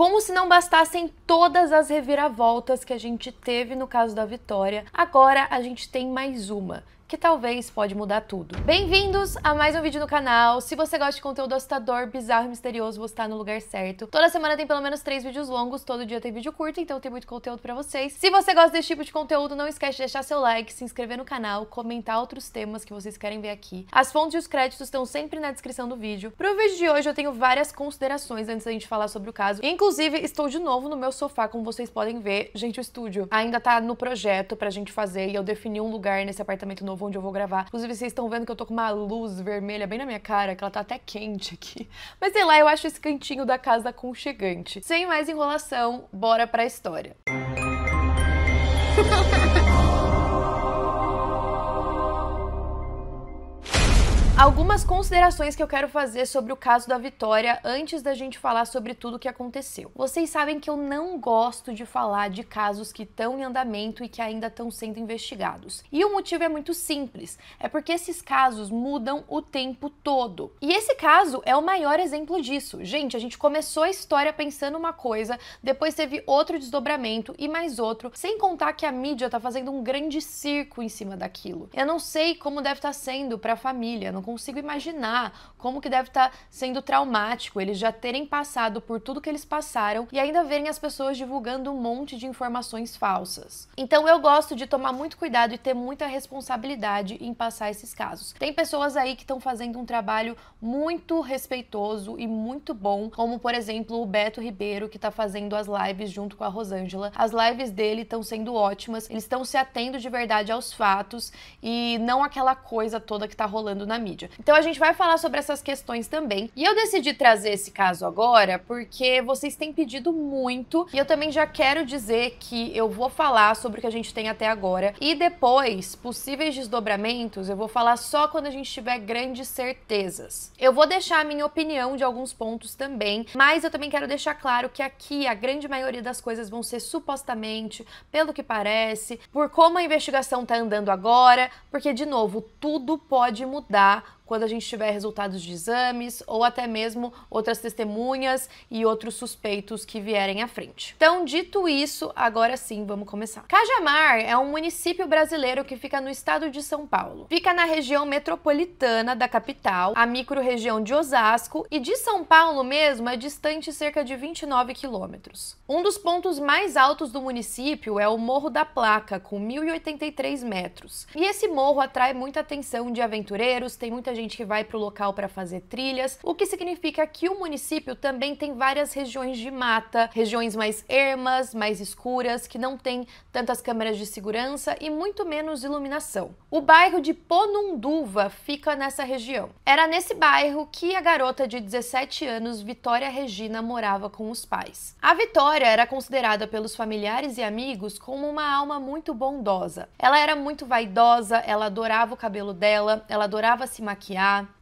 Como se não bastassem todas as reviravoltas que a gente teve no caso da Vitória, agora a gente tem mais uma, que talvez pode mudar tudo. Bem-vindos a mais um vídeo no canal. Se você gosta de conteúdo assustador, bizarro e misterioso, você tá no lugar certo. Toda semana tem pelo menos 3 vídeos longos, todo dia tem vídeo curto, então tem muito conteúdo pra vocês. Se você gosta desse tipo de conteúdo, não esquece de deixar seu like, se inscrever no canal, comentar outros temas que vocês querem ver aqui. As fontes e os créditos estão sempre na descrição do vídeo. Pro vídeo de hoje eu tenho várias considerações antes da gente falar sobre o caso. Inclusive, estou de novo no meu sofá, como vocês podem ver. Gente, o estúdio ainda tá no projeto pra gente fazer e eu defini um lugar nesse apartamento novo onde eu vou gravar. Inclusive, vocês estão vendo que eu tô com uma luz vermelha bem na minha cara, que ela tá até quente aqui. Mas sei lá, eu acho esse cantinho da casa aconchegante. Sem mais enrolação, bora pra história. Algumas considerações que eu quero fazer sobre o caso da Vitória antes da gente falar sobre tudo o que aconteceu. Vocês sabem que eu não gosto de falar de casos que estão em andamento e que ainda estão sendo investigados. E o motivo é muito simples, é porque esses casos mudam o tempo todo. E esse caso é o maior exemplo disso. Gente, a gente começou a história pensando uma coisa, depois teve outro desdobramento e mais outro, sem contar que a mídia tá fazendo um grande circo em cima daquilo. Eu não sei como deve estar sendo pra família, não consigo imaginar como que deve estar sendo traumático eles já terem passado por tudo que eles passaram e ainda verem as pessoas divulgando um monte de informações falsas. Então eu gosto de tomar muito cuidado e ter muita responsabilidade em passar esses casos. Tem pessoas aí que estão fazendo um trabalho muito respeitoso e muito bom, como por exemplo o Beto Ribeiro, que tá fazendo as lives junto com a Rosângela. As lives dele estão sendo ótimas, eles estão se atendo de verdade aos fatos e não aquela coisa toda que tá rolando na mídia. Então a gente vai falar sobre essas questões também. E eu decidi trazer esse caso agora porque vocês têm pedido muito e eu também já quero dizer que eu vou falar sobre o que a gente tem até agora e depois, possíveis desdobramentos, eu vou falar só quando a gente tiver grandes certezas. Eu vou deixar a minha opinião de alguns pontos também, mas eu também quero deixar claro que aqui a grande maioria das coisas vão ser supostamente, pelo que parece, por como a investigação tá andando agora, porque de novo, tudo pode mudar quando a gente tiver resultados de exames ou até mesmo outras testemunhas e outros suspeitos que vierem à frente. Então, dito isso, agora sim, vamos começar. Cajamar é um município brasileiro que fica no estado de São Paulo. Fica na região metropolitana da capital, a micro-região de Osasco, e de São Paulo mesmo é distante cerca de 29 quilômetros. Um dos pontos mais altos do município é o Morro da Placa, com 1.083 metros. E esse morro atrai muita atenção de aventureiros, tem muita gente que vai para o local para fazer trilhas, o que significa que o município também tem várias regiões de mata, regiões mais ermas, mais escuras, que não tem tantas câmeras de segurança e muito menos iluminação. O bairro de Ponunduva fica nessa região. Era nesse bairro que a garota de 17 anos, Vitória Regina, morava com os pais. A Vitória era considerada pelos familiares e amigos como uma alma muito bondosa. Ela era muito vaidosa, ela adorava o cabelo dela, ela adorava se maquiar,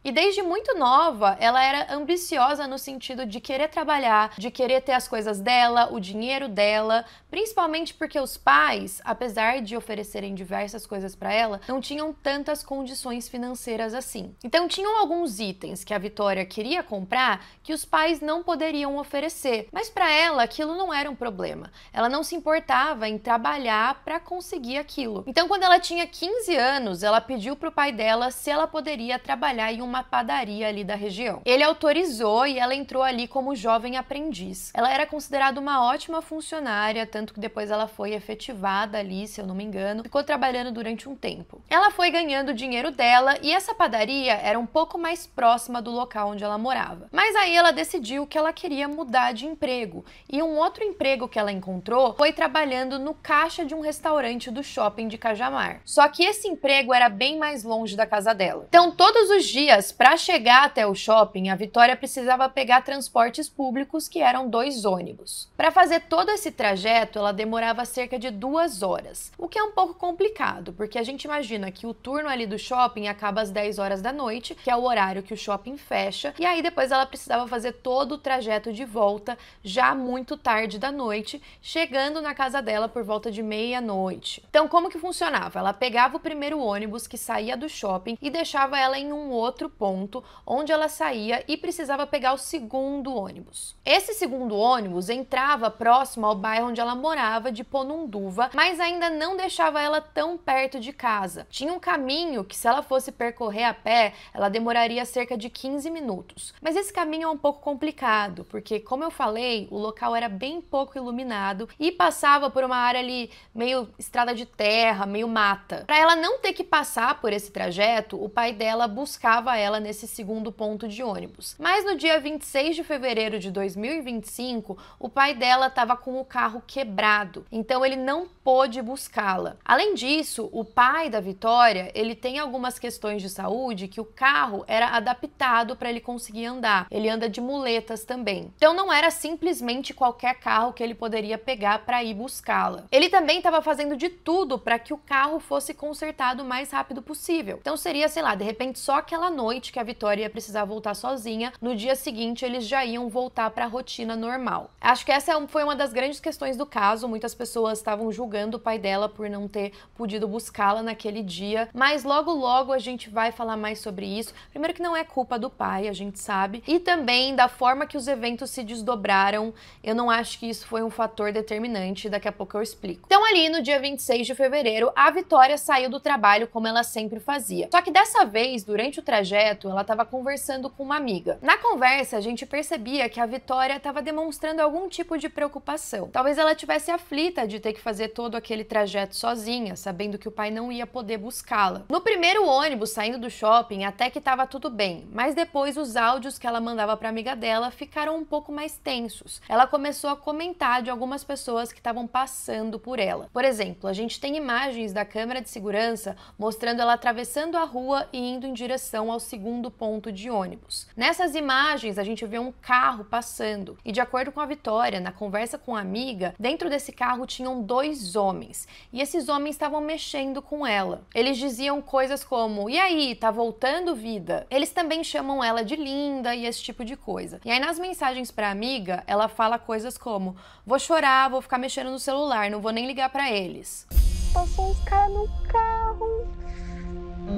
e desde muito nova ela era ambiciosa no sentido de querer trabalhar, de querer ter as coisas dela, o dinheiro dela, principalmente porque os pais, apesar de oferecerem diversas coisas para ela, não tinham tantas condições financeiras assim. Então tinham alguns itens que a Vitória queria comprar que os pais não poderiam oferecer, mas para ela aquilo não era um problema. Ela não se importava em trabalhar para conseguir aquilo. Então quando ela tinha 15 anos, ela pediu pro pai dela se ela poderia trabalhar em uma padaria ali da região. Ele autorizou e ela entrou ali como jovem aprendiz. Ela era considerada uma ótima funcionária, tanto que depois ela foi efetivada ali, se eu não me engano, ficou trabalhando durante um tempo. Ela foi ganhando o dinheiro dela e essa padaria era um pouco mais próxima do local onde ela morava. Mas aí ela decidiu que ela queria mudar de emprego e um outro emprego que ela encontrou foi trabalhando no caixa de um restaurante do shopping de Cajamar. Só que esse emprego era bem mais longe da casa dela. Então, todos os dias, para chegar até o shopping, a Vitória precisava pegar transportes públicos, que eram 2 ônibus. Para fazer todo esse trajeto, ela demorava cerca de 2 horas, o que é um pouco complicado, porque a gente imagina que o turno ali do shopping acaba às 10 horas da noite, que é o horário que o shopping fecha, e aí depois ela precisava fazer todo o trajeto de volta, já muito tarde da noite, chegando na casa dela por volta de meia-noite. Então, como que funcionava? Ela pegava o primeiro ônibus que saía do shopping e deixava ela em em um outro ponto onde ela saía e precisava pegar o segundo ônibus. Esse segundo ônibus entrava próximo ao bairro onde ela morava, de Ponunduva, mas ainda não deixava ela tão perto de casa. Tinha um caminho que, se ela fosse percorrer a pé, ela demoraria cerca de 15 minutos. Mas esse caminho é um pouco complicado, porque, como eu falei, o local era bem pouco iluminado e passava por uma área ali meio estrada de terra, meio mata. Para ela não ter que passar por esse trajeto, o pai dela buscava ela nesse segundo ponto de ônibus. Mas no dia 26 de fevereiro de 2025, o pai dela estava com o carro quebrado, então ele não pôde buscá-la. Além disso, o pai da Vitória, ele tem algumas questões de saúde que o carro era adaptado para ele conseguir andar. Ele anda de muletas também. Então não era simplesmente qualquer carro que ele poderia pegar para ir buscá-la. Ele também estava fazendo de tudo para que o carro fosse consertado o mais rápido possível. Então seria, sei lá, de repente só aquela noite que a Vitória ia precisar voltar sozinha, no dia seguinte eles já iam voltar para a rotina normal. Acho que essa foi uma das grandes questões do caso. Muitas pessoas estavam julgando o pai dela por não ter podido buscá-la naquele dia, mas logo a gente vai falar mais sobre isso. Primeiro que não é culpa do pai, a gente sabe, e também da forma que os eventos se desdobraram. Eu não acho que isso foi um fator determinante, daqui a pouco eu explico. Então ali no dia 26 de fevereiro, a Vitória saiu do trabalho como ela sempre fazia. Só que dessa vez, durante o trajeto, ela estava conversando com uma amiga. Na conversa, a gente percebia que a Vitória estava demonstrando algum tipo de preocupação. Talvez ela tivesse aflita de ter que fazer todo aquele trajeto sozinha, sabendo que o pai não ia poder buscá-la. No primeiro ônibus saindo do shopping, até que estava tudo bem, mas depois os áudios que ela mandava para a amiga dela ficaram um pouco mais tensos. Ela começou a comentar de algumas pessoas que estavam passando por ela. Por exemplo, a gente tem imagens da câmera de segurança mostrando ela atravessando a rua e indo em direção ao segundo ponto de ônibus. Nessas imagens, a gente vê um carro passando e, de acordo com a Vitória, na conversa com a amiga, dentro desse carro tinham 2 homens e esses homens estavam mexendo com ela. Eles diziam coisas como: "E aí, tá voltando, vida?" Eles também chamam ela de linda e esse tipo de coisa. E aí nas mensagens pra amiga, ela fala coisas como: "Vou chorar, vou ficar mexendo no celular, não vou nem ligar pra eles." Passou uns caras no carro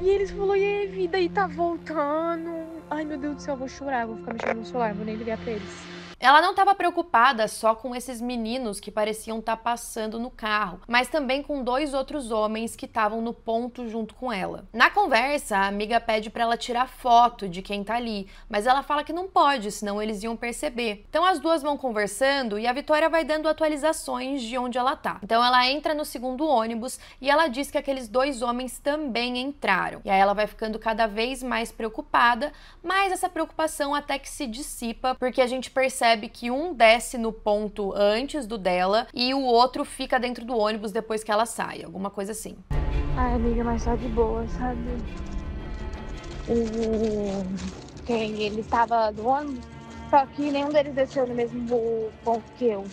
e eles falaram: "E aí, vida, aí tá voltando?" Ai, meu Deus do céu, eu vou chorar, vou ficar mexendo no celular, vou nem ligar pra eles. Ela não estava preocupada só com esses meninos que pareciam estar passando no carro, mas também com 2 outros homens que estavam no ponto junto com ela. Na conversa, a amiga pede para ela tirar foto de quem tá ali, mas ela fala que não pode, senão eles iam perceber. Então as duas vão conversando e a Vitória vai dando atualizações de onde ela tá. Então ela entra no segundo ônibus e ela diz que aqueles 2 homens também entraram. E aí ela vai ficando cada vez mais preocupada, mas essa preocupação até que se dissipa, porque a gente percebe que um desce no ponto antes do dela e o outro fica dentro do ônibus depois que ela sai, alguma coisa assim. Ai, amiga, mas tá de boa, sabe? Ele estava do ônibus, só que nenhum deles desceu no mesmo ponto que eu.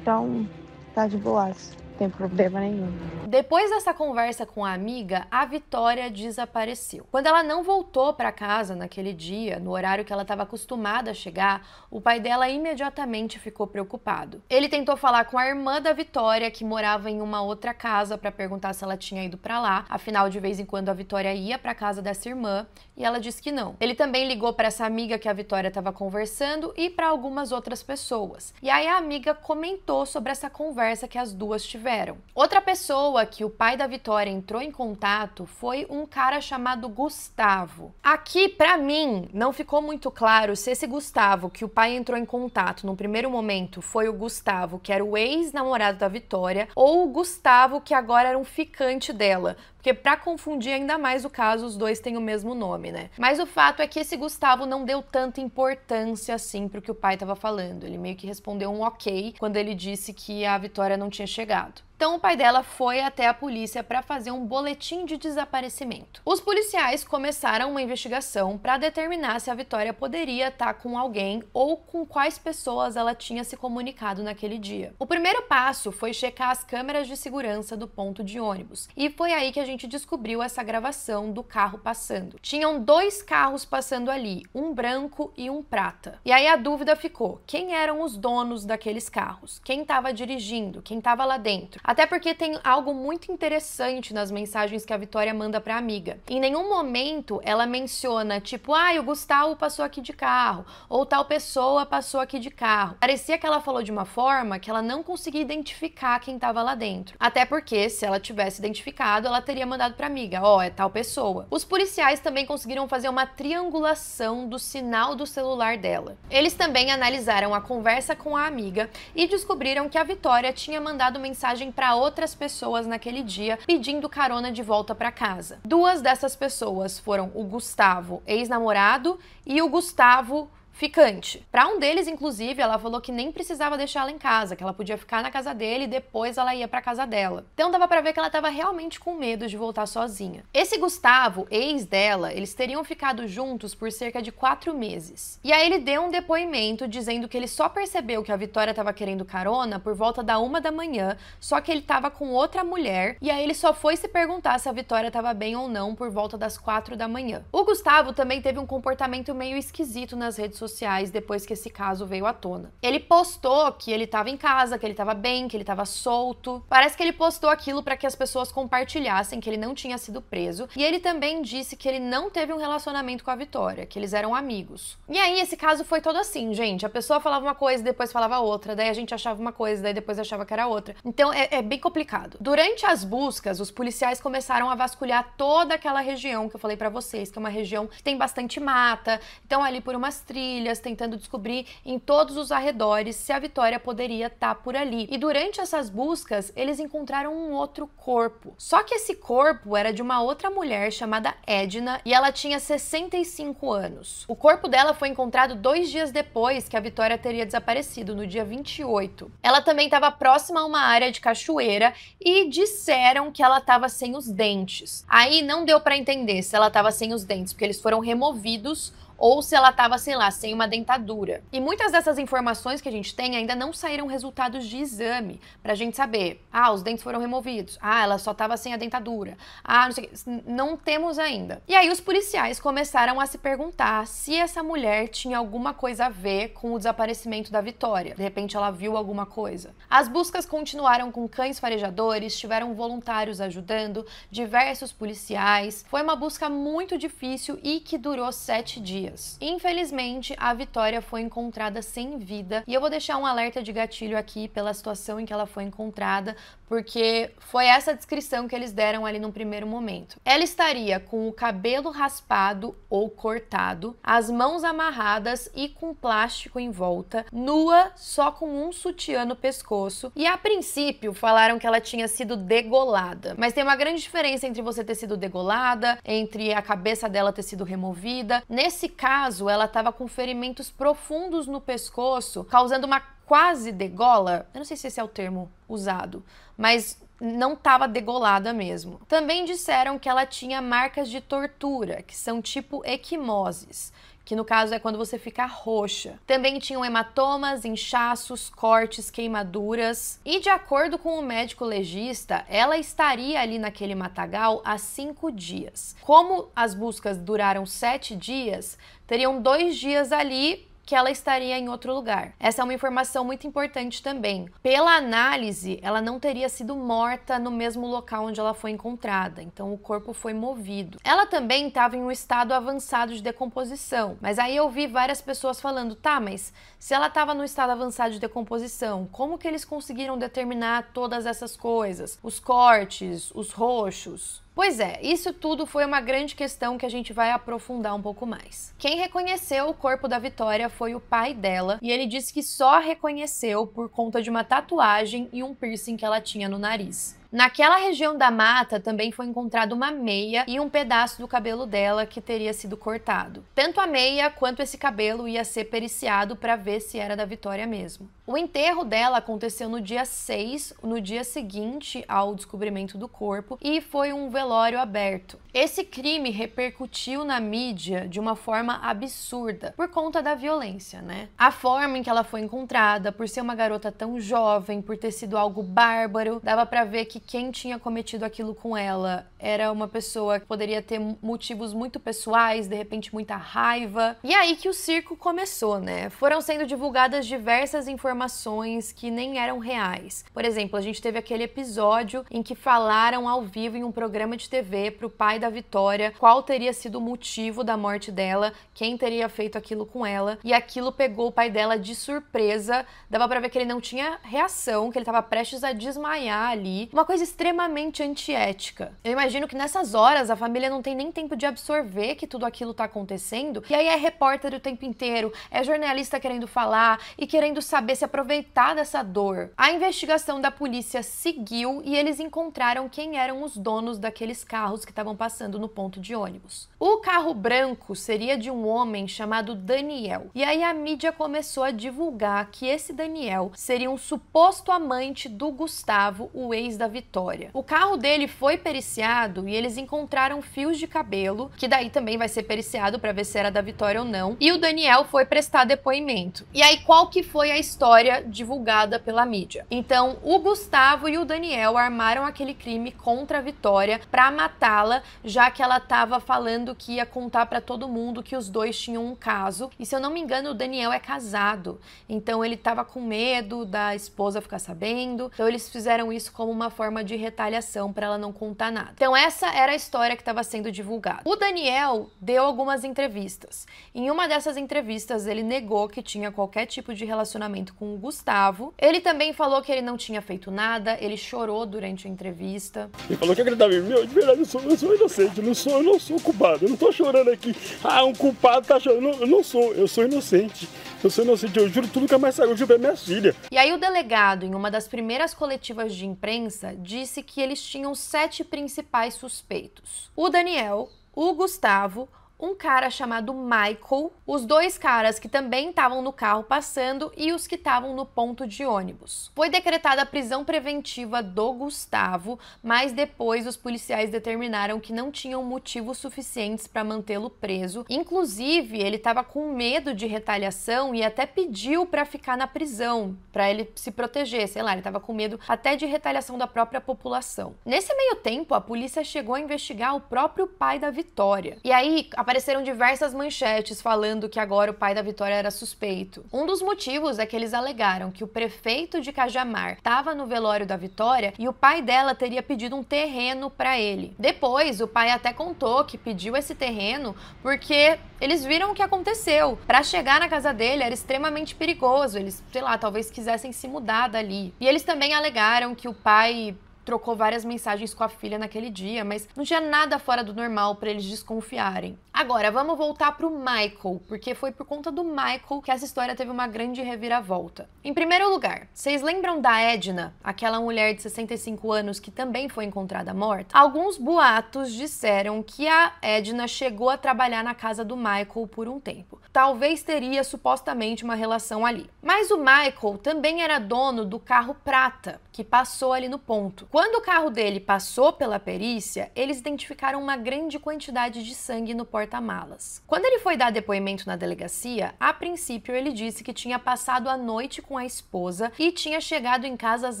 Então, tá de boas. Não tem problema nenhum. Depois dessa conversa com a amiga, a Vitória desapareceu. Quando ela não voltou para casa naquele dia, no horário que ela estava acostumada a chegar, o pai dela imediatamente ficou preocupado. Ele tentou falar com a irmã da Vitória, que morava em uma outra casa, para perguntar se ela tinha ido para lá. Afinal, de vez em quando a Vitória ia para casa dessa irmã e ela disse que não. Ele também ligou para essa amiga que a Vitória estava conversando e para algumas outras pessoas. E aí a amiga comentou sobre essa conversa que as duas tiveram. Outra pessoa que o pai da Vitória entrou em contato foi um cara chamado Gustavo. Aqui, pra mim, não ficou muito claro se esse Gustavo que o pai entrou em contato no primeiro momento foi o Gustavo, que era o ex-namorado da Vitória, ou o Gustavo que agora era um ficante dela. Porque pra confundir ainda mais o caso, os dois têm o mesmo nome, né? Mas o fato é que esse Gustavo não deu tanta importância assim pro que o pai tava falando. Ele meio que respondeu um ok quando ele disse que a Vitória não tinha chegado. Então o pai dela foi até a polícia para fazer um boletim de desaparecimento. Os policiais começaram uma investigação para determinar se a Vitória poderia estar com alguém ou com quais pessoas ela tinha se comunicado naquele dia. O primeiro passo foi checar as câmeras de segurança do ponto de ônibus. E foi aí que a gente descobriu essa gravação do carro passando. Tinham 2 carros passando ali, um branco e um prata. E aí a dúvida ficou: quem eram os donos daqueles carros? Quem estava dirigindo? Quem estava lá dentro? Até porque tem algo muito interessante nas mensagens que a Vitória manda pra amiga. Em nenhum momento ela menciona, tipo, o Gustavo passou aqui de carro, ou tal pessoa passou aqui de carro. Parecia que ela falou de uma forma que ela não conseguia identificar quem estava lá dentro. Até porque, se ela tivesse identificado, ela teria mandado pra amiga, é tal pessoa. Os policiais também conseguiram fazer uma triangulação do sinal do celular dela. Eles também analisaram a conversa com a amiga e descobriram que a Vitória tinha mandado mensagem para outras pessoas naquele dia pedindo carona de volta para casa. Duas dessas pessoas foram o Gustavo, ex-namorado, e o Gustavo, ficante. Para um deles, inclusive, ela falou que nem precisava deixar ela em casa, que ela podia ficar na casa dele e depois ela ia para casa dela. Então dava para ver que ela estava realmente com medo de voltar sozinha. Esse Gustavo, ex dela, eles teriam ficado juntos por cerca de 4 meses. E aí ele deu um depoimento dizendo que ele só percebeu que a Vitória estava querendo carona por volta da 1 da manhã, só que ele estava com outra mulher, e aí ele só foi se perguntar se a Vitória estava bem ou não por volta das 4 da manhã. O Gustavo também teve um comportamento meio esquisito nas redes sociais depois que esse caso veio à tona. Ele postou que ele estava em casa, que ele estava bem, que ele estava solto. Parece que ele postou aquilo para que as pessoas compartilhassem que ele não tinha sido preso. E ele também disse que ele não teve um relacionamento com a Vitória, que eles eram amigos. E aí esse caso foi todo assim, gente. A pessoa falava uma coisa e depois falava outra. Daí a gente achava uma coisa, daí depois achava que era outra. Então é bem complicado. Durante as buscas, os policiais começaram a vasculhar toda aquela região que eu falei para vocês, que é uma região que tem bastante mata. Então ali por umas trilhas, tentando descobrir em todos os arredores se a Vitória poderia estar por ali. E durante essas buscas, eles encontraram um outro corpo. Só que esse corpo era de uma outra mulher chamada Edna e ela tinha 65 anos. O corpo dela foi encontrado 2 dias depois que a Vitória teria desaparecido, no dia 28. Ela também estava próxima a uma área de cachoeira e disseram que ela estava sem os dentes. Aí não deu para entender se ela estava sem os dentes, porque eles foram removidos, ou se ela estava, sei lá, sem uma dentadura. E muitas dessas informações que a gente tem ainda não saíram resultados de exame pra gente saber. Os dentes foram removidos. Ela só estava sem a dentadura. Não sei o que. Não temos ainda. E aí os policiais começaram a se perguntar se essa mulher tinha alguma coisa a ver com o desaparecimento da Vitória. De repente ela viu alguma coisa. As buscas continuaram com cães farejadores, tiveram voluntários ajudando, diversos policiais. Foi uma busca muito difícil e que durou 7 dias. Infelizmente, a Vitória foi encontrada sem vida e eu vou deixar um alerta de gatilho aqui pela situação em que ela foi encontrada, porque foi essa descrição que eles deram ali no primeiro momento. Ela estaria com o cabelo raspado ou cortado, as mãos amarradas e com plástico em volta, nua, só com um sutiã no pescoço, e a princípio falaram que ela tinha sido degolada. Mas tem uma grande diferença entre você ter sido degolada, entre a cabeça dela ter sido removida. Nesse caso, ela estava com ferimentos profundos no pescoço, causando uma quase degola. Eu não sei se esse é o termo usado, mas não estava degolada mesmo. Também disseram que ela tinha marcas de tortura, que são tipo equimoses, que no caso é quando você fica roxa. Também tinham hematomas, inchaços, cortes, queimaduras. E de acordo com o médico legista, ela estaria ali naquele matagal há 5 dias. Como as buscas duraram 7 dias, teriam 2 dias ali que ela estaria em outro lugar. Essa é uma informação muito importante também. Pela análise, ela não teria sido morta no mesmo local onde ela foi encontrada, então o corpo foi movido. Ela também estava em um estado avançado de decomposição, mas aí eu vi várias pessoas falando, mas se ela estava no estado avançado de decomposição, como que eles conseguiram determinar todas essas coisas? Os cortes, os roxos? Pois é, isso tudo foi uma grande questão que a gente vai aprofundar um pouco mais. Quem reconheceu o corpo da Vitória foi o pai dela, e ele disse que só a reconheceu por conta de uma tatuagem e um piercing que ela tinha no nariz. Naquela região da mata também foi encontrado uma meia e um pedaço do cabelo dela que teria sido cortado. Tanto a meia quanto esse cabelo ia ser periciado para ver se era da Vitória mesmo. O enterro dela aconteceu no dia 6, no dia seguinte ao descobrimento do corpo, e foi um velório aberto. Esse crime repercutiu na mídia de uma forma absurda, por conta da violência, né? A forma em que ela foi encontrada, por ser uma garota tão jovem, por ter sido algo bárbaro, dava pra ver que que quem tinha cometido aquilo com ela era uma pessoa que poderia ter motivos muito pessoais, de repente muita raiva. E aí que o circo começou, né? Foram sendo divulgadas diversas informações que nem eram reais. Por exemplo, a gente teve aquele episódio em que falaram ao vivo em um programa de TV pro pai da Vitória qual teria sido o motivo da morte dela, quem teria feito aquilo com ela, e aquilo pegou o pai dela de surpresa. Dava pra ver que ele não tinha reação, que ele tava prestes a desmaiar ali. Uma coisa extremamente antiética. Eu imagino que nessas horas a família não tem nem tempo de absorver que tudo aquilo tá acontecendo, e aí é repórter o tempo inteiro, é jornalista querendo falar e querendo saber se aproveitar dessa dor. A investigação da polícia seguiu e eles encontraram quem eram os donos daqueles carros que estavam passando no ponto de ônibus. O carro branco seria de um homem chamado Daniel. E aí a mídia começou a divulgar que esse Daniel seria um suposto amante do Gustavo, o ex da Vitória. O carro dele foi periciado e eles encontraram fios de cabelo, que daí também vai ser periciado para ver se era da Vitória ou não. E o Daniel foi prestar depoimento. E aí qual que foi a história divulgada pela mídia? Então, o Gustavo e o Daniel armaram aquele crime contra a Vitória para matá-la, já que ela estava falando que ia contar para todo mundo que os dois tinham um caso. E se eu não me engano, o Daniel é casado, então ele estava com medo da esposa ficar sabendo. Então eles fizeram isso como uma forma de retaliação para ela não contar nada. Então essa era a história que estava sendo divulgada. O Daniel deu algumas entrevistas. Em uma dessas entrevistas ele negou que tinha qualquer tipo de relacionamento com o Gustavo. Ele também falou que ele não tinha feito nada, ele chorou durante a entrevista. Ele falou que acreditava em mim. De verdade, eu sou inocente, eu não sou culpado. Eu não tô chorando aqui. Ah, um culpado tá chorando. Eu sou inocente. Eu sou inocente, eu juro tudo que é mais sagrado, eu juro pra minha filha. E aí o delegado, em uma das primeiras coletivas de imprensa, disse que eles tinham 7 principais suspeitos. O Daniel, o Gustavo, um cara chamado Michael, os 2 caras que também estavam no carro passando e os que estavam no ponto de ônibus. Foi decretada a prisão preventiva do Gustavo, mas depois os policiais determinaram que não tinham motivos suficientes para mantê-lo preso. Inclusive, ele estava com medo de retaliação e até pediu para ficar na prisão, para ele se proteger, sei lá, ele estava com medo até de retaliação da própria população. Nesse meio tempo, a polícia chegou a investigar o próprio pai da Vitória. E aí, apareceram diversas manchetes falando que agora o pai da Vitória era suspeito. Um dos motivos é que eles alegaram que o prefeito de Cajamar estava no velório da Vitória e o pai dela teria pedido um terreno para ele. Depois, o pai até contou que pediu esse terreno porque eles viram o que aconteceu. Para chegar na casa dele era extremamente perigoso, eles, sei lá, talvez quisessem se mudar dali. E eles também alegaram que o pai trocou várias mensagens com a filha naquele dia, mas não tinha nada fora do normal para eles desconfiarem. Agora, vamos voltar pro Michael, porque foi por conta do Michael que essa história teve uma grande reviravolta. Em primeiro lugar, vocês lembram da Edna, aquela mulher de 65 anos que também foi encontrada morta? Alguns boatos disseram que a Edna chegou a trabalhar na casa do Michael por um tempo. Talvez teria supostamente uma relação ali. Mas o Michael também era dono do carro prata, que passou ali no ponto. Quando o carro dele passou pela perícia, eles identificaram uma grande quantidade de sangue no porta-malas. Quando ele foi dar depoimento na delegacia, a princípio ele disse que tinha passado a noite com a esposa e tinha chegado em casa às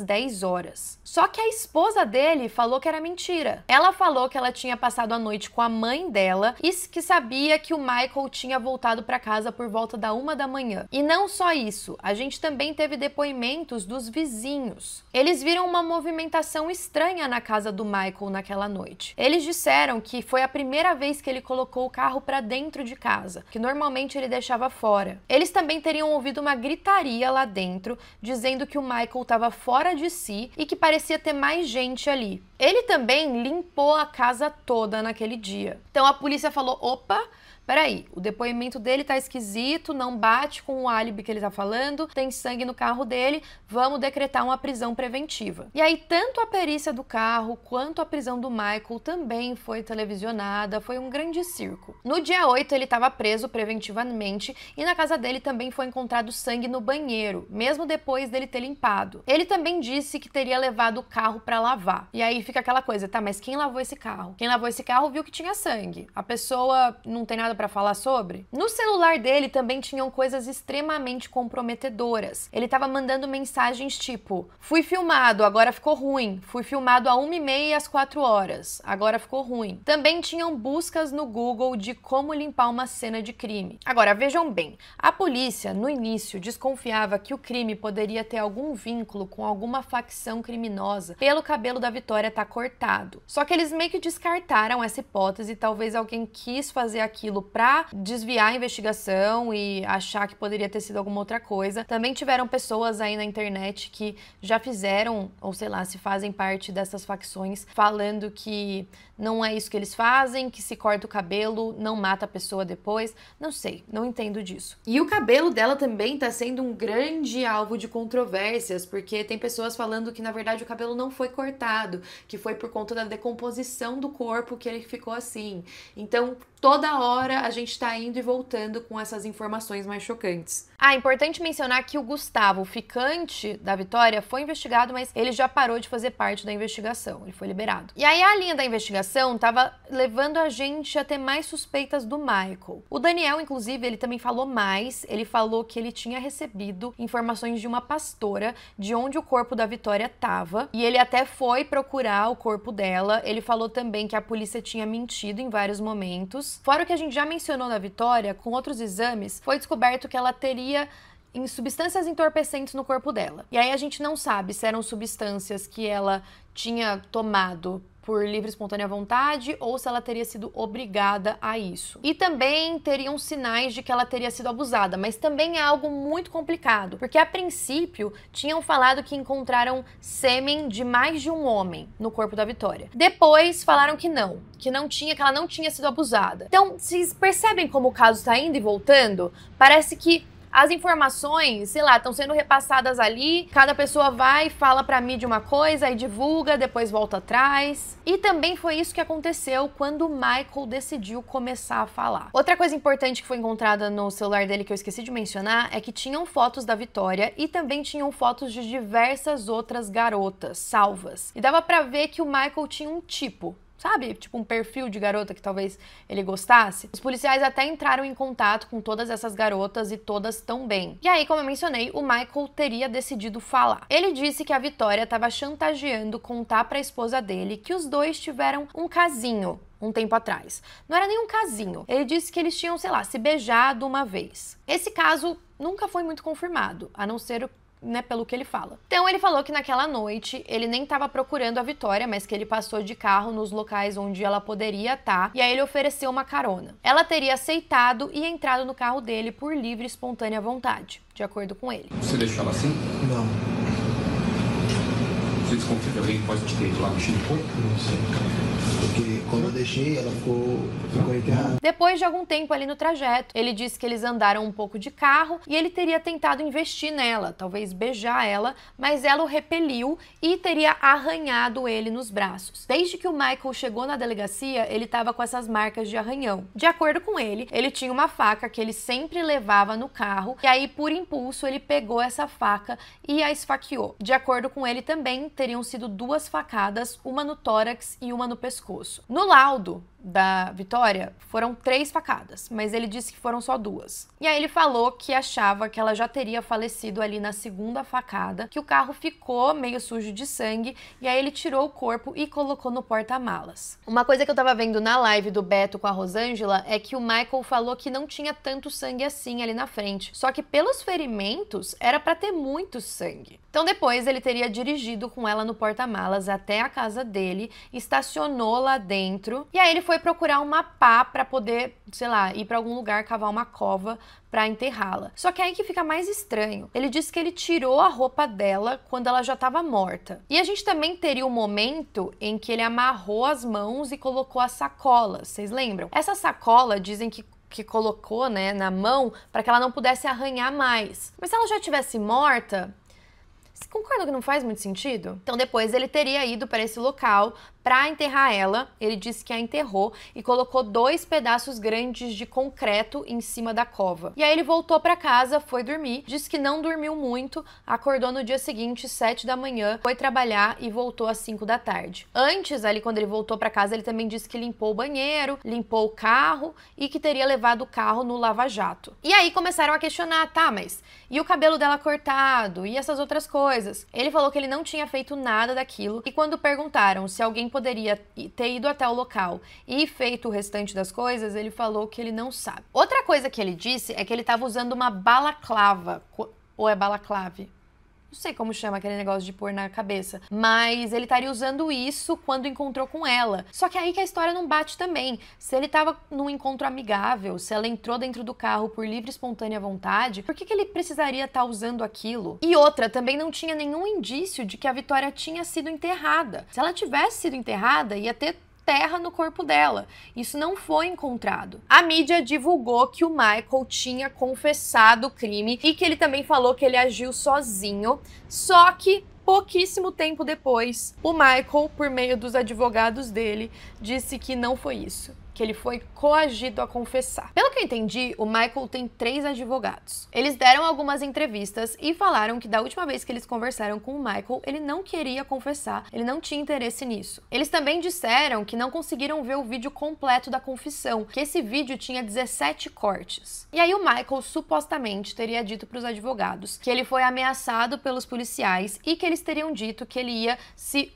10 horas. Só que a esposa dele falou que era mentira. Ela falou que ela tinha passado a noite com a mãe dela e que sabia que o Michael tinha voltado para casa por volta da 1 da manhã. E não só isso, a gente também teve depoimentos dos vizinhos. Eles viram uma movimentação estranha na casa do Michael naquela noite. Eles disseram que foi a primeira vez que ele colocou o carro para dentro de casa, que normalmente ele deixava fora. Eles também teriam ouvido uma gritaria lá dentro, dizendo que o Michael estava fora de si e que parecia ter mais gente ali. Ele também limpou a casa toda naquele dia. Então a polícia falou, opa, peraí, o depoimento dele tá esquisito, não bate com o álibi que ele tá falando, tem sangue no carro dele, vamos decretar uma prisão preventiva. E aí, tanto a perícia do carro quanto a prisão do Michael também foi televisionada, foi um grande circo. No dia 8, ele estava preso preventivamente e na casa dele também foi encontrado sangue no banheiro, mesmo depois dele ter limpado. Ele também disse que teria levado o carro para lavar. E aí fica aquela coisa, tá, mas quem lavou esse carro? Quem lavou esse carro viu que tinha sangue. A pessoa não tem nada pra falar sobre? No celular dele também tinham coisas extremamente comprometedoras. Ele tava mandando mensagens tipo: fui filmado, agora ficou ruim. Fui filmado a 1h30 e às 4 horas, agora ficou ruim. Também tinham buscas no Google de como limpar uma cena de crime. Agora, vejam bem, a polícia, no início, desconfiava que o crime poderia ter algum vínculo com alguma facção criminosa pelo cabelo da Vitória estar cortado. Só que eles meio que descartaram essa hipótese, talvez alguém quis fazer aquilo pra desviar a investigação e achar que poderia ter sido alguma outra coisa. Também tiveram pessoas aí na internet que já fizeram, ou sei lá, se fazem parte dessas facções, falando que não é isso que eles fazem, que se corta o cabelo, não mata a pessoa depois. Não sei, não entendo disso. E o cabelo dela também tá sendo um grande alvo de controvérsias, porque tem pessoas falando que, na verdade, o cabelo não foi cortado, que foi por conta da decomposição do corpo que ele ficou assim. Então, toda hora a gente tá indo e voltando com essas informações mais chocantes. Ah, importante mencionar que o Gustavo, o ficante da Vitória, foi investigado, mas ele já parou de fazer parte da investigação, ele foi liberado. E aí a linha da investigação tava levando a gente a ter mais suspeitas do Michael. O Daniel, inclusive, ele também falou mais, ele falou que ele tinha recebido informações de uma pastora de onde o corpo da Vitória tava, e ele até foi procurar o corpo dela. Ele falou também que a polícia tinha mentido em vários momentos. Fora o que a gente já mencionou da Vitória, com outros exames, foi descoberto que ela teria em substâncias entorpecentes no corpo dela. E aí a gente não sabe se eram substâncias que ela tinha tomado por livre e espontânea vontade ou se ela teria sido obrigada a isso. E também teriam sinais de que ela teria sido abusada, mas também é algo muito complicado, porque a princípio tinham falado que encontraram sêmen de mais de um homem no corpo da Vitória. Depois falaram que não tinha, que ela não tinha sido abusada. Então, vocês percebem como o caso está indo e voltando? Parece que as informações, sei lá, estão sendo repassadas ali, cada pessoa vai e fala pra mídia uma coisa e divulga, depois volta atrás. E também foi isso que aconteceu quando o Michael decidiu começar a falar. Outra coisa importante que foi encontrada no celular dele que eu esqueci de mencionar é que tinham fotos da Vitória e também tinham fotos de diversas outras garotas salvas. E dava pra ver que o Michael tinha um tipo, sabe? Tipo um perfil de garota que talvez ele gostasse. Os policiais até entraram em contato com todas essas garotas e todas tão bem. E aí, como eu mencionei, o Michael teria decidido falar. Ele disse que a Vitória estava chantageando contar pra esposa dele que os dois tiveram um casinho um tempo atrás. Não era nem um casinho. Ele disse que eles tinham, sei lá, se beijado uma vez. Esse caso nunca foi muito confirmado, a não ser pelo que ele fala. Então ele falou que naquela noite ele nem estava procurando a Vitória, mas que ele passou de carro nos locais onde ela poderia estar, e aí ele ofereceu uma carona. Ela teria aceitado e entrado no carro dele por livre e espontânea vontade, de acordo com ele. Você deixou ela assim? Não. Você desconfia que alguém pode te ter ido lá mexer no corpo? Não sei. Porque quando eu deixei, ela ficou enterrada. Depois de algum tempo ali no trajeto, ele disse que eles andaram um pouco de carro e ele teria tentado investir nela, talvez beijar ela, mas ela o repeliu e teria arranhado ele nos braços. Desde que o Michael chegou na delegacia, ele estava com essas marcas de arranhão. De acordo com ele tinha uma faca que ele sempre levava no carro e aí, por impulso, ele pegou essa faca e a esfaqueou. De acordo com ele também, teriam sido 2 facadas, uma no tórax e uma no pescoço. No laudo da Vitória, foram 3 facadas, mas ele disse que foram só 2. E aí ele falou que achava que ela já teria falecido ali na 2ª facada, que o carro ficou meio sujo de sangue, e aí ele tirou o corpo e colocou no porta-malas. Uma coisa que eu tava vendo na live do Beto com a Rosângela é que o Michael falou que não tinha tanto sangue assim ali na frente, só que pelos ferimentos era pra ter muito sangue. Então depois ele teria dirigido com ela no porta-malas até a casa dele, estacionou lá dentro, e aí ele foi procurar uma pá pra poder, sei lá, ir pra algum lugar, cavar uma cova pra enterrá-la. Só que aí que fica mais estranho. Ele disse que ele tirou a roupa dela quando ela já estava morta. E a gente também teria um momento em que ele amarrou as mãos e colocou a sacola. Vocês lembram? Essa sacola dizem que colocou, né, na mão para que ela não pudesse arranhar mais. Mas se ela já tivesse morta, Você concorda que não faz muito sentido? Então depois ele teria ido para esse local para enterrar ela. Ele disse que a enterrou e colocou 2 pedaços grandes de concreto em cima da cova. E aí ele voltou para casa, foi dormir, disse que não dormiu muito, acordou no dia seguinte, 7 da manhã, foi trabalhar e voltou às 5 da tarde. Antes, ali quando ele voltou para casa, ele também disse que limpou o banheiro, limpou o carro e que teria levado o carro no lava-jato. E aí começaram a questionar, tá, mas e o cabelo dela cortado? E essas outras coisas? Ele falou que ele não tinha feito nada daquilo e quando perguntaram se alguém poderia ter ido até o local e feito o restante das coisas, ele falou que ele não sabe. Outra coisa que ele disse é que ele estava usando uma balaclava, ou é balaclave? Não sei como chama aquele negócio de pôr na cabeça, mas ele estaria usando isso quando encontrou com ela. Só que aí que a história não bate também. Se ele estava num encontro amigável, se ela entrou dentro do carro por livre e espontânea vontade, por que ele precisaria estar usando aquilo? E outra, também não tinha nenhum indício de que a Vitória tinha sido enterrada. Se ela tivesse sido enterrada, ia ter terra no corpo dela. Isso não foi encontrado. A mídia divulgou que o Michael tinha confessado o crime e que ele também falou que ele agiu sozinho, só que pouquíssimo tempo depois, o Michael, por meio dos advogados dele, disse que não foi isso, que ele foi coagido a confessar. Pelo que eu entendi, o Michael tem 3 advogados. Eles deram algumas entrevistas e falaram que da última vez que eles conversaram com o Michael, ele não queria confessar, ele não tinha interesse nisso. Eles também disseram que não conseguiram ver o vídeo completo da confissão, que esse vídeo tinha 17 cortes. E aí o Michael supostamente teria dito para os advogados que ele foi ameaçado pelos policiais e que eles teriam dito que ele ia se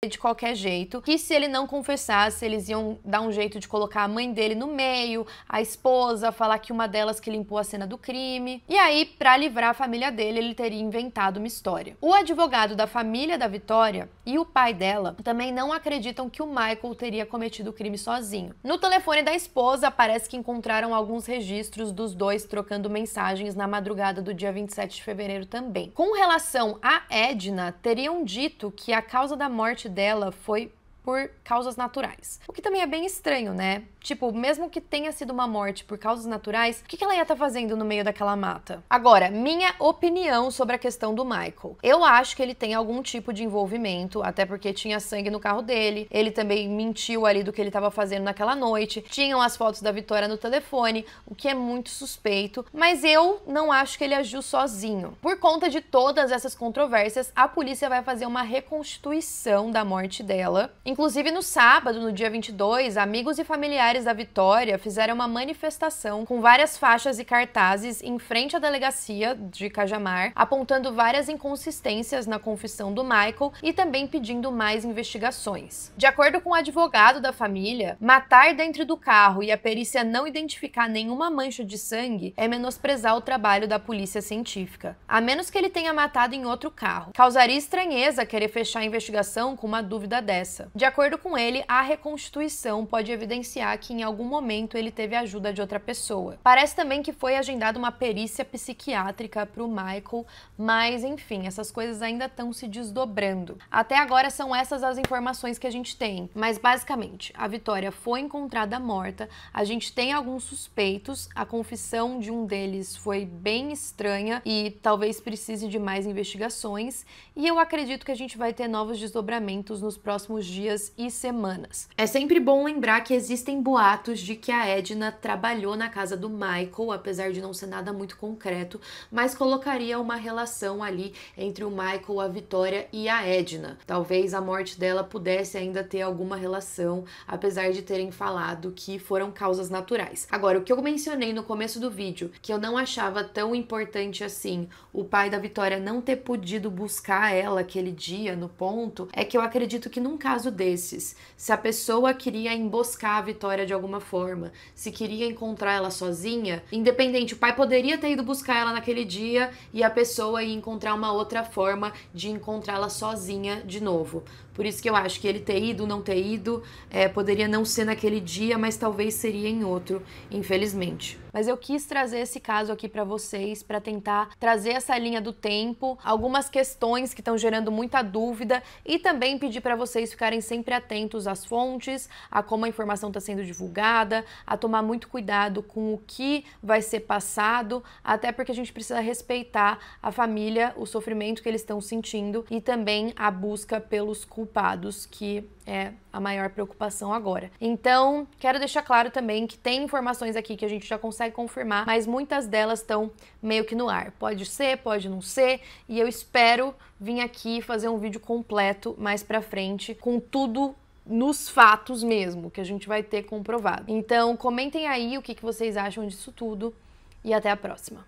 de qualquer jeito, que se ele não confessasse, eles iam dar um jeito de colocar a mãe dele no meio, a esposa, falar que uma delas que limpou a cena do crime. E aí, para livrar a família dele, ele teria inventado uma história. O advogado da família da Vitória e o pai dela também não acreditam que o Michael teria cometido o crime sozinho. No telefone da esposa, parece que encontraram alguns registros dos dois trocando mensagens na madrugada do dia 27 de fevereiro também. Com relação a Edna, teriam dito que a causa da morte dela foi por causas naturais. O que também é bem estranho, né? Tipo, mesmo que tenha sido uma morte por causas naturais, o que ela ia estar fazendo no meio daquela mata? Agora, minha opinião sobre a questão do Michael. Eu acho que ele tem algum tipo de envolvimento, até porque tinha sangue no carro dele, ele também mentiu ali do que ele estava fazendo naquela noite, tinham as fotos da Vitória no telefone, o que é muito suspeito, mas eu não acho que ele agiu sozinho. Por conta de todas essas controvérsias, a polícia vai fazer uma reconstituição da morte dela. Inclusive, no sábado, no dia 22, amigos e familiares da Vitória fizeram uma manifestação com várias faixas e cartazes em frente à delegacia de Cajamar, apontando várias inconsistências na confissão do Michael e também pedindo mais investigações. De acordo com o advogado da família, matar dentro do carro e a perícia não identificar nenhuma mancha de sangue é menosprezar o trabalho da polícia científica, a menos que ele tenha matado em outro carro. Causaria estranheza querer fechar a investigação com uma dúvida dessa. De acordo com ele, a reconstituição pode evidenciar que em algum momento ele teve a ajuda de outra pessoa. Parece também que foi agendada uma perícia psiquiátrica para o Michael, mas enfim, essas coisas ainda estão se desdobrando. Até agora são essas as informações que a gente tem, mas basicamente, a Vitória foi encontrada morta, a gente tem alguns suspeitos, a confissão de um deles foi bem estranha e talvez precise de mais investigações, e eu acredito que a gente vai ter novos desdobramentos nos próximos dias e semanas. É sempre bom lembrar que existem boatos de que a Edna trabalhou na casa do Michael, apesar de não ser nada muito concreto, mas colocaria uma relação ali entre o Michael, a Vitória e a Edna. Talvez a morte dela pudesse ainda ter alguma relação, apesar de terem falado que foram causas naturais. Agora, o que eu mencionei no começo do vídeo, que eu não achava tão importante assim, o pai da Vitória não ter podido buscar ela aquele dia no ponto, é que eu acredito que num caso desses, se a pessoa queria emboscar a Vitória de alguma forma, se queria encontrar ela sozinha, independente, o pai poderia ter ido buscar ela naquele dia e a pessoa ia encontrar uma outra forma de encontrá-la sozinha de novo. Por isso que eu acho que ele ter ido, não ter ido, poderia não ser naquele dia, mas talvez seria em outro, infelizmente. Mas eu quis trazer esse caso aqui pra vocês, pra tentar trazer essa linha do tempo, algumas questões que estão gerando muita dúvida e também pedir pra vocês ficarem sempre atentos às fontes, a como a informação está sendo divulgada, a tomar muito cuidado com o que vai ser passado, até porque a gente precisa respeitar a família, o sofrimento que eles estão sentindo e também a busca pelos culpados, que é a maior preocupação agora. Então, quero deixar claro também que tem informações aqui que a gente já consegue confirmar, mas muitas delas estão meio que no ar. Pode ser, pode não ser, e eu espero vir aqui fazer um vídeo completo mais pra frente, com tudo nos fatos mesmo, que a gente vai ter comprovado. Então, comentem aí o que vocês acham disso tudo e até a próxima.